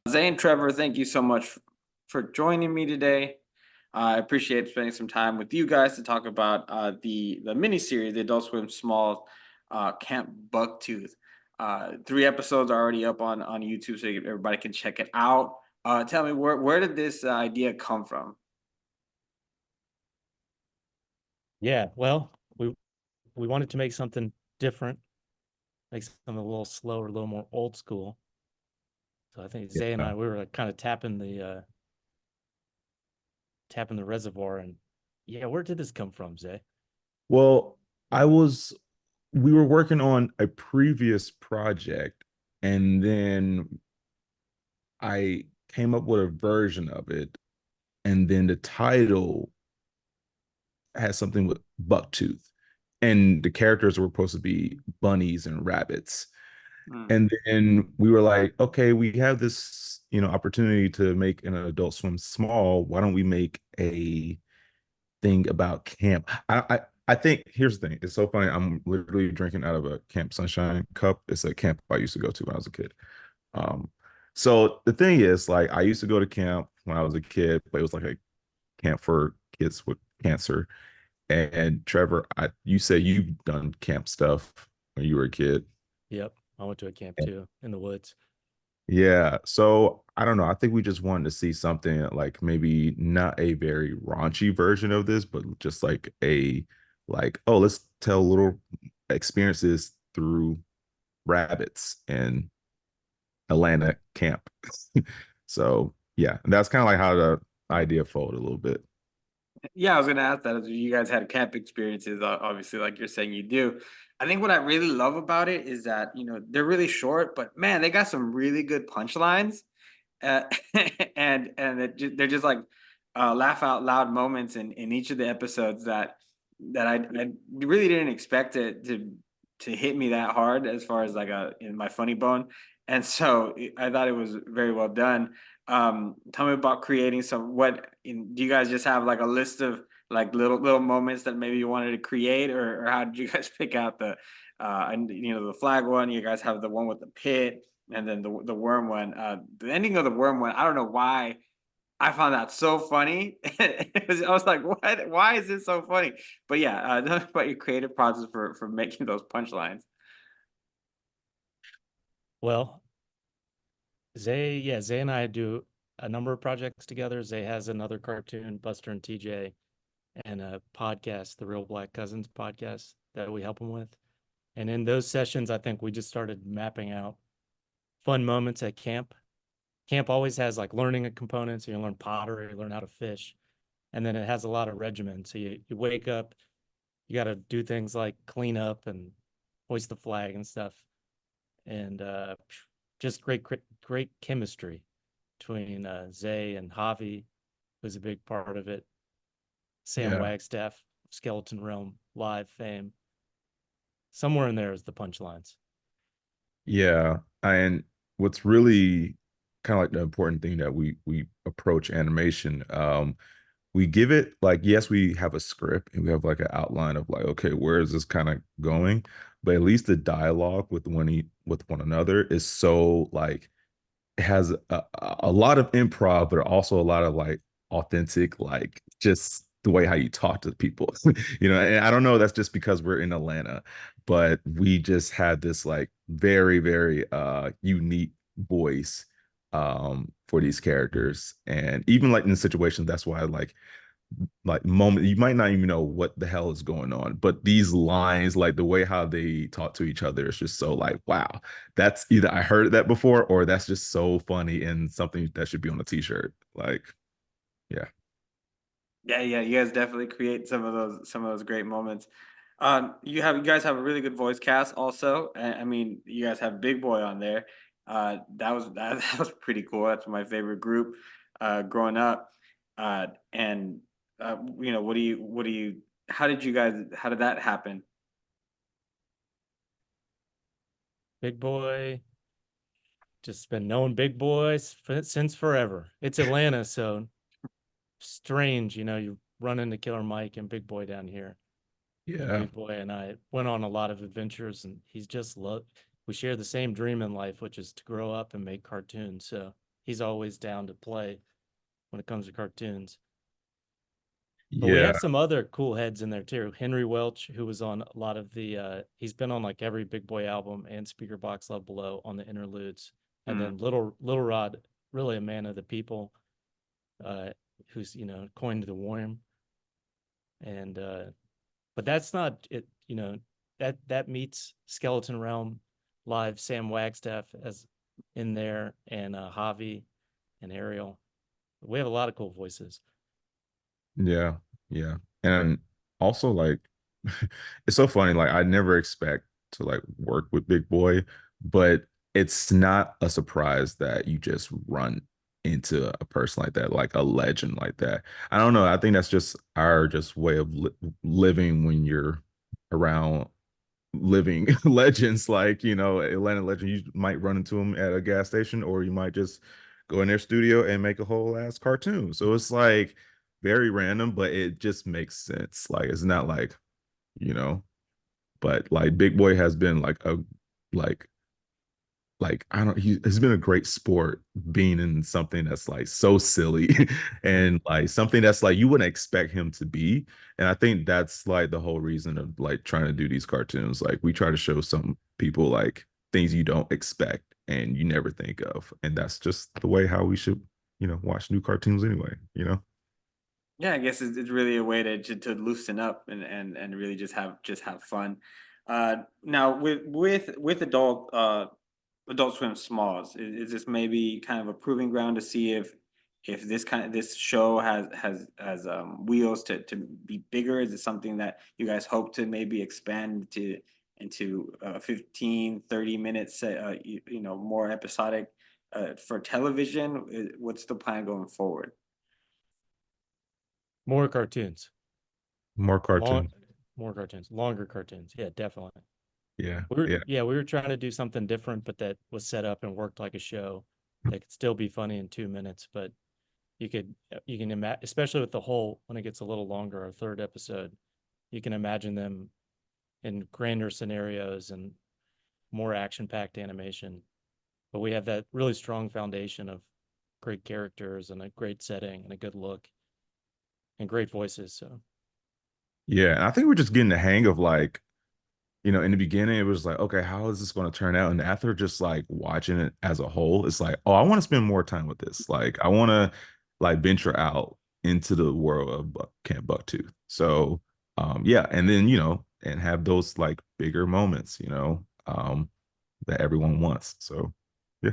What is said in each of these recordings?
Zay and Trevor, thank you so much for joining me today. I appreciate spending some time with you guys to talk about the mini series, the Adult Swim Small Camp Bucktooth. 3 episodes are already up on YouTube, so everybody can check it out. Tell me, where did this idea come from? Yeah, well, we wanted to make something different, make something a little slower, a little more old school. So I think Zay and Yeah. I we were like kind of tapping the reservoir, and yeah, where did this come from, Zay? Well, we were working on a previous project, and then I came up with a version of it, and then the title has something with Bucktooth, and the characters were supposed to be bunnies and rabbits. Mm. And then we were like, okay, we have this, opportunity to make an Adult Swim small. Why don't we make a thing about camp? I think here's the thing. It's so funny. I'm literally drinking out of a Camp Sunshine cup. It's a camp I used to go to when I was a kid. Um, so the thing is, like, I used to go to camp when I was a kid, but it was like a camp for kids with cancer. And Trevor, you say you've done camp stuff when you were a kid. Yep, I went to a camp too in the woods. Yeah. So I don't know. I think we just wanted to see something like maybe not a very raunchy version of this, but just oh, let's tell little experiences through rabbits in Atlanta camp. So yeah, and that's kind of like how the idea folded a little bit. Yeah, I was gonna ask that. If you guys had camp experiences, obviously, like you're saying you do. I think what I really love about it is that they're really short, but man, they got some really good punchlines, uh, they're just like laugh out loud moments in each of the episodes that I really didn't expect it to hit me that hard as far as like in my funny bone, and so I thought it was very well done. Tell me about creating some. Do you guys just have like a list of like little moments that maybe you wanted to create, or how did you guys pick out and the flag one? You guys have the one with the pit, and then the worm one. The ending of the worm one, I don't know why I found that so funny. I was like, what? Why is this so funny? But yeah, tell me about your creative process for making those punchlines. Well, Zay and I do a number of projects together. Zay has another cartoon, Buster and TJ, and a podcast, the Real Black Cousins podcast that we help him with. And in those sessions, I think we just started mapping out fun moments at camp. Camp always has like learning components. You learn pottery, you learn how to fish, and then it has a lot of regimen. So you wake up, you got to do things like clean up and hoist the flag and stuff, and just great chemistry between Zay and Javi, who's a big part of it. Sam Yeah. Wagstaff, Skeleton Realm live fame. Somewhere in there is the punchlines. Yeah. And what's really kind of like the important thing that we approach animation, we give it like, yes, we have a script and we have like an outline of like, okay, where is this kind of going? But at least the dialogue with one another is so like it has a lot of improv, but also a lot of like authentic, like just the way how you talk to people, And I don't know, that's just because we're in Atlanta, but we just had this like very, very unique voice for these characters. And even like in situations, that's why like moment you might not even know what the hell is going on, but these lines, like the way how they talk to each other, is just so like, wow, that's either I heard that before or that's just so funny and something that should be on a t-shirt. Like, yeah. Yeah, yeah, you guys definitely create some of those great moments. You guys have a really good voice cast also. I mean, you guys have Big Boi on there. That was pretty cool. That's my favorite group growing up. And what do you how did that happen? Big Boi, just been knowing Big Boys since forever. It's Atlanta, so strange, you run into Killer Mike and Big Boi down here. And Yeah. Big Boi and I went on a lot of adventures, and he's just loved. We share the same dream in life, which is to grow up and make cartoons. So he's always down to play when it comes to cartoons. But we Yeah. have some other cool heads in there too. Henry Welch, who was on a lot of the he's been on like every Big Boi album and Speaker Box Love Below on the interludes. And then Lil Rod, really a man of the people, who's, you know, coined the worm. And but that's not it, you know, that meets Skeleton Realm live, Sam Wagstaff as in there, and Javi and Ariel. We have a lot of cool voices. Yeah, yeah. And also like it's so funny, like I never expect to like work with Big Boi, but it's not a surprise that you just run into a person like a legend like that. I don't know. I think that's just our just way of living when you're around living legends, like, you know, Atlanta legend. You might run into them at a gas station, or you might just go in their studio and make a whole ass cartoon. So it's like very random, but it just makes sense. Like it's not like, you know, but like Big Boi has been like a like I don't he's been a great sport being in something that's like so silly and like something that's like you wouldn't expect him to be. And I think that's like the whole reason of like trying to do these cartoons. Like we try to show some people like things you don't expect and you never think of. And that's just the way how we should, you know, watch new cartoons anyway, you know? Yeah, I guess it's really a way to loosen up and really just have fun. Now with Adult Swim Smalls, is this maybe kind of a proving ground to see if this show has wheels to be bigger? Is it something that you guys hope to maybe expand to into 15, 30 minutes, you know, more episodic for television? What's the plan going forward? More cartoons. More Long cartoons. more cartoons. Longer cartoons. Yeah, definitely. Yeah. We were Yeah. yeah, we were trying to do something different, but that was set up and worked like a show that could still be funny in 2 minutes, but you can imagine, especially with the whole when it gets a little longer, our third episode, you can imagine them in grander scenarios and more action-packed animation. But we have that really strong foundation of great characters and a great setting and a good look and great voices. So Yeah. And I think we're just getting the hang of like, you know, in the beginning, it was like, okay, how is this going to turn out? And after just like watching it as a whole, it's like, oh, I want to spend more time with this. Like, I want to like venture out into the world of Camp Bucktooth. So, yeah, and then you know, and have those like bigger moments, you know, that everyone wants. So, yeah,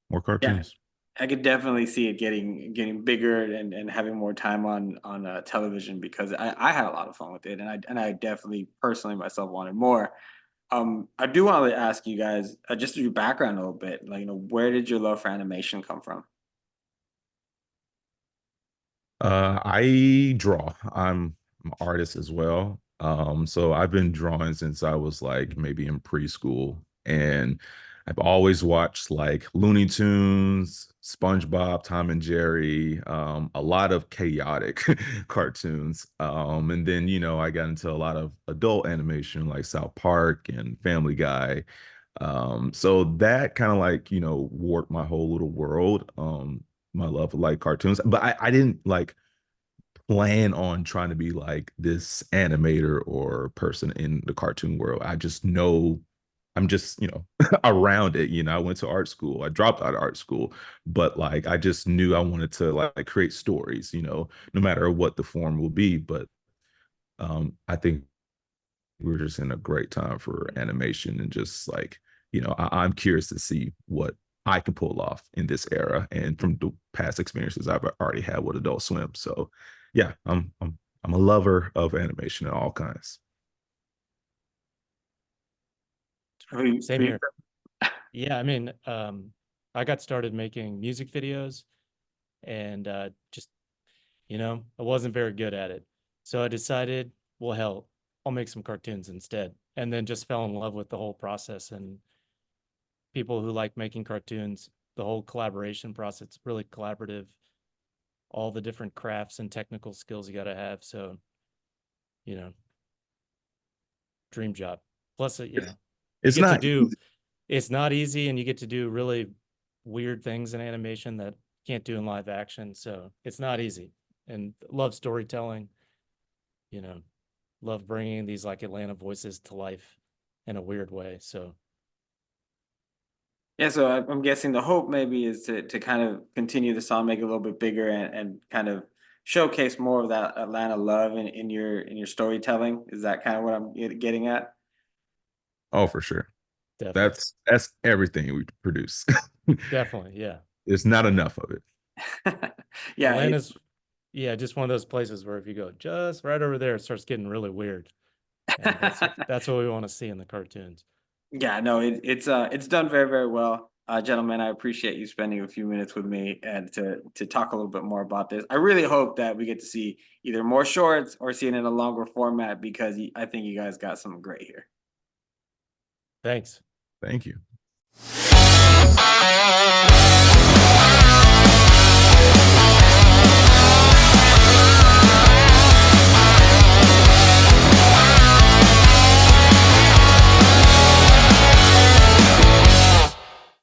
more Yeah, cartoons. I could definitely see it getting bigger and having more time on television because I had a lot of fun with it and I definitely personally myself wanted more. I do want to ask you guys just your background a little bit. Like, you know, where did your love for animation come from? I draw. I'm an artist as well. So I've been drawing since I was like maybe in preschool, and I've always watched like Looney Tunes, SpongeBob, Tom and Jerry, a lot of chaotic cartoons. And then you know I got into a lot of adult animation like South Park and Family Guy. So that kind of like you know warped my whole little world. My love for like cartoons, but I didn't like plan on trying to be like this animator or person in the cartoon world. I just know I'm just, you know, around it. You know, I went to art school. I dropped out of art school, but like I just knew I wanted to like create stories, you know, no matter what the form will be. But I think we're just in a great time for animation and just like, you know, I'm curious to see what I can pull off in this era and from the past experiences I've already had with Adult Swim. So yeah, I'm a lover of animation in all kinds. same here. Yeah, I mean, I got started making music videos and just, you know, I wasn't very good at it. So I decided, well, hell, I'll make some cartoons instead. And then just fell in love with the whole process and people who like making cartoons, the whole collaboration process, it's really collaborative, all the different crafts and technical skills you got to have. So, you know, dream job. Plus, you know, you It's get to not do, easy. it's not easy and you get to do really weird things in animation that can't do in live action. So it's not easy, and love storytelling, you know, love bringing these like Atlanta voices to life in a weird way. So Yeah, so I'm guessing the hope maybe is to kind of continue the song, make it a little bit bigger, and kind of showcase more of that Atlanta love in your storytelling. Is that kind of what I'm getting at? Oh, for sure. definitely, That's everything we produce. definitely, yeah. There's not enough of it. Yeah, Atlanta's, yeah, just one of those places where if you go just right over there, it starts getting really weird. And that's what we want to see in the cartoons. yeah, no, it's done very, very well. Gentlemen, I appreciate you spending a few minutes with me and to talk a little bit more about this. I really hope that we get to see either more shorts or see it in a longer format because I think you guys got something great here. Thanks. Thank you.